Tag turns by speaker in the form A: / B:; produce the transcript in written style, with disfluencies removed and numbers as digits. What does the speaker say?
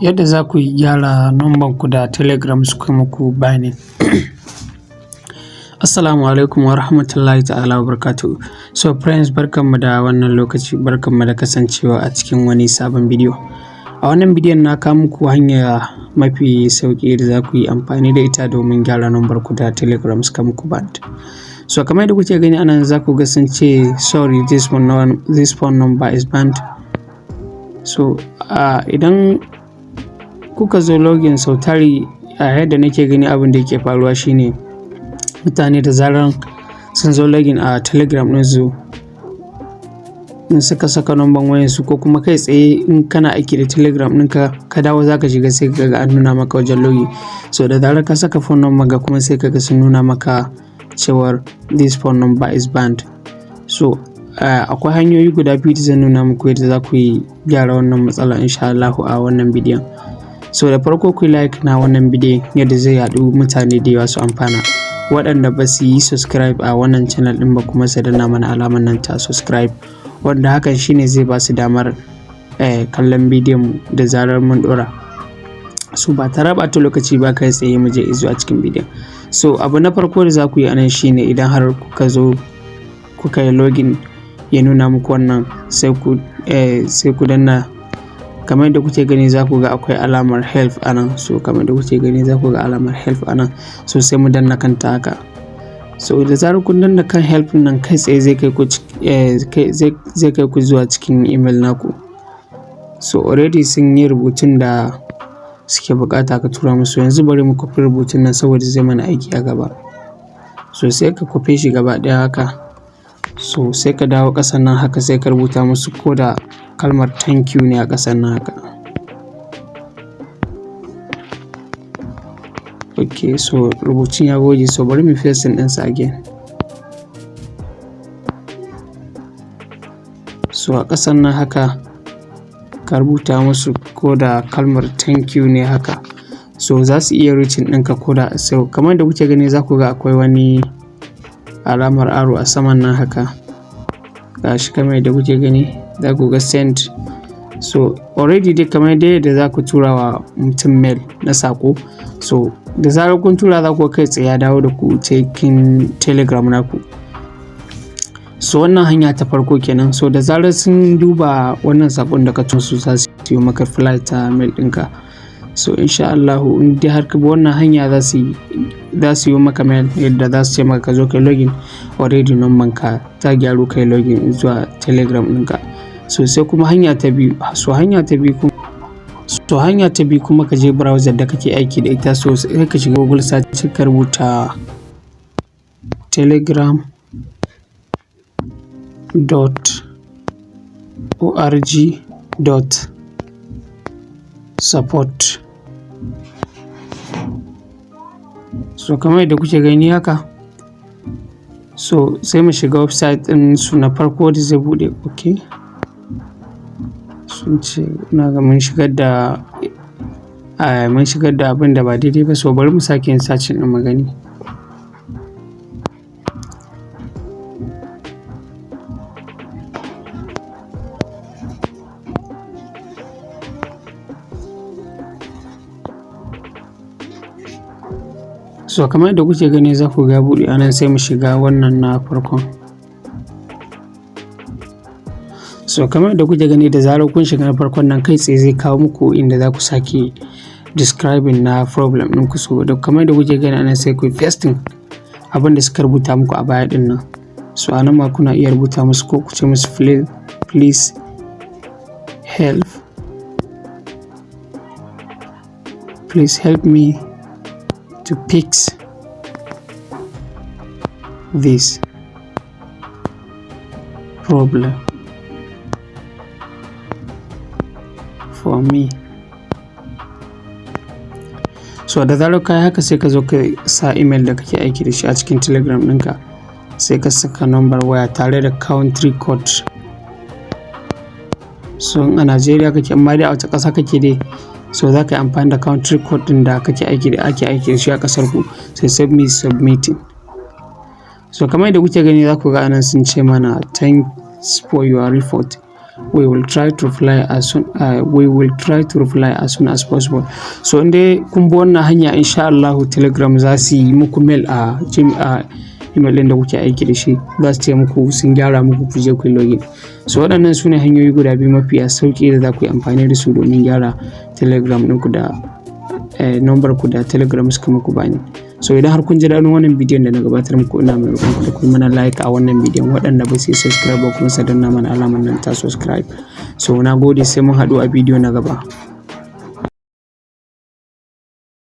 A: Yadda za ku gyara numban ku da Telegram suka muku bani. Assalamu alaikum wa rahmatullahi ta'ala wa barakatuhu. So friends, barkanmu da wannan lokaci, barkanmu da kasancewa a cikin wani sabon bidiyo. A wannan bidiyon na kawo muku hanya mafi sauƙi da za ku yi amfani da ita domin gyara numbar ku da Telegram suka muku banned. So kamar yadda kuke gani anan za ku ga sun ce sorry this phone number is banned. So idan kuka zo login sau tari a yadda nake gani abin da yake faruwa shine mutane da zaran sun zo login a Telegram ɗinsu in suka saka number wayansu ko kuma kai tsaye in kana aiki da Telegram ɗinka ka dawo za ka shiga sai ka ga an nuna maka wajen login. So da zarar ka saka phone number ga kuma sai ka ga sun nuna maka cewar this phone number is banned. So akwai hanyoyi guda biyu da zan nuna muku yadda za ku yi gyara wannan matsala insha Allah a wannan bidiyon. So da farko ku like na wannan bidiyon yadda zai yaɗu mutane da yawa su amfana. Waɗanda ba su yi subscribe a wannan channel ɗin ba kuma su danna mana alamar nan ta subscribe, wanda hakan shine zai ba su damar kallon bidiyon da zarar mun ɗora. So ba tare ɓata lokaci ba kai tsaye mu je zuwa cikin bidiyon. So abu na farko da za ku yi anan shine idan har kuka zo kuka yi login ya nuna muku wannan sai ku danna kamar yadda kuke gani za ku ga akwai alamar help anan. So kamar yadda kuke gani za ku ga alamar help anan, so sai mu danna kanta haka. So da zarar kun danna kan help nan kai tsaye zai kai ku zuwa cikin email naku. So already sun yi rubutun da suke bukata ka tura musu. Yanzu bari mu kwafi rubutun nan saboda zai mana aiki a gaba. So sai ka kwafe shi gaba ɗaya haka. So sai ka dawo ƙasan nan haka sai ka rubuta musu ko da kalmar thank you ne a ƙasan nan haka. Okay, so rubutun ya goge, so bari mu paste ɗinsa again. So a ƙasan nan haka ka rubuta musu ko da kalmar thank you ne haka. So za su iya reaching ɗinka ko da, so kamar da kuke gani za ku ga akwai wani alamar arrow a saman nan haka. Gashi kamar da kuke gani za ku ga send. So already dai kamar dai da za ku tura wa mutum mail na saƙo. So da zarar kun tura za ku kai tsaye ya dawo da ku cikin Telegram naku. So wannan hanya ta farko kenan. So da zarar sun duba wannan saƙon da ka tura su za su yi maka reply ta mail ɗinka. So insha Allahu in dai har ka bi wannan hanya za su yi maka mail yadda za su ce maka ka zo kai login, already number ka ta gyaru kai login zuwa Telegram ɗinka. So sai kuma hanya ta biyu. So hanya ta biyu kuma ka je browser da kake aiki da ita. So sai ka shiga Google search ka rubuta telegram.org.support. So kamar yadda kuke gani haka. So sai mu shiga website ɗin su na farko da zai buɗe. Okay, sun ce na ga mun shigar da abin da ba daidai ba. So bari mu sake yin searching ɗin magani. So kamar yadda kuke gani za ku ga buɗe anan, sai mu shiga wannan na farkon. So kamar yadda kuke gani da zarar kun shiga na farkon nan kai tsaye zai kawo muku inda za ku sake describing na problem ɗinku. So da kamar yadda kuke gani anan sai ku pasting abin da suka rubuta muku a baya ɗin nan. So anan ma kuna iya rubuta musu ko ku ce musu please help me to fix this problem for me. So da zarar kai haka sai ka zo ka sa email da kake aiki da shi a cikin Telegram ɗinka. Sai ka saka number waya tare da country code. So a Najeriya kake, amma dai a wata ƙasa kake dai, so za ka yi amfani da country code ɗin da ake aiki da shi a ƙasar ku. Sai submitting. So kamar yadda kuke gani za ku ga anan sun ce mana thanks for your report. we will try to reply as soon as possible. So in dai kun bi wannan hanya insha Allah Telegram za su yi muku mail a email ɗin da kuke aiki da shi, za su ce muku sun gyara muku ku je ku yi login. So waɗannan su ne hanyoyi guda biyu mafiya sauƙi da za ku yi amfani da su domin gyara Telegram ɗinku da number ku da Telegram suka muku bani. So idan har kun ji daɗin wannan bidiyon da na gabatar muku, ina mai roƙon ku da ku yi mana like a wannan bidiyon, waɗanda ba su yi subscribe ba kuma su danna mana alamar nan ta subscribe. So na gode, sai mun haɗu a bidiyo na gaba.